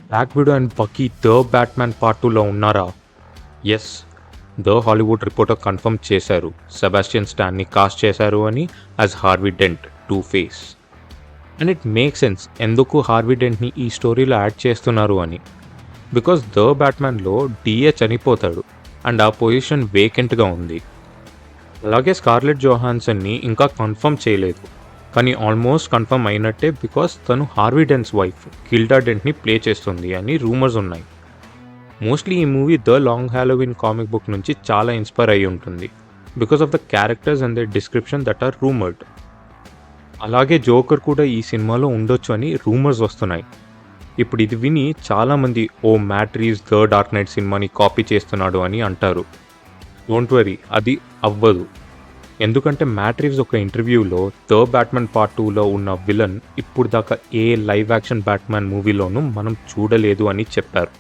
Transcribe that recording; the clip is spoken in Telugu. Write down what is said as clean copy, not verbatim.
Black widow and bucky the batman part 2లో ఉన్నారా? Yes. The Hollywood reporter confirm చేశారు. సెబాస్టియన్ స్టాన్‌ని కాస్ట్ చేశారు అని as Harvey Dent, two face. And it make sense ఎందుకు హార్వీ డెంట్‌ని ఈ స్టోరీలో యాడ్ చేస్తున్నారు అని. బికాస్ ద బ్యాట్‌మ్యాన్‌లో డీఏ చనిపోతాడు అండ్ ఆ పొజిషన్ వేకెంట్‌గా ఉంది. అలాగే స్కార్లెట్ జోహాన్సన్ని ఇంకా కన్ఫర్మ్ చేయలేదు, కానీ ఆల్మోస్ట్ కన్ఫర్మ్ అయినట్టే బికాస్ తను హార్వీ డెంట్స్ వైఫ్ గిల్డా డెంట్‌ని ప్లే చేస్తుంది అని రూమర్స్ ఉన్నాయి. మోస్ట్లీ ఈ movie the long Halloween comic book నుంచి చాలా ఇన్స్పైర్ అయి ఉంటుంది because of the characters and the description that are rumoured. అలాగే జోకర్ కూడా ఈ సినిమాలో ఉండొచ్చు అని రూమర్స్ వస్తున్నాయి. ఇప్పుడు ఇది విని చాలామంది Matt Reeves the dark knight సినిమాని కాపీ చేస్తున్నాడు అని అంటారు. డోంట్ వరీ, అది అవ్వదు. ఎందుకంటే మ్యాట్ రీవ్స్ ఒక ఇంటర్వ్యూలో ద బ్యాట్‌మ్యాన్ పార్ట్ 2లో ఉన్న విలన్ ఇప్పుడు దాకా ఏ లైవ్ యాక్షన్ బ్యాట్‌మ్యాన్ మూవీలోనూ మనం చూడలేదు అని చెప్పారు.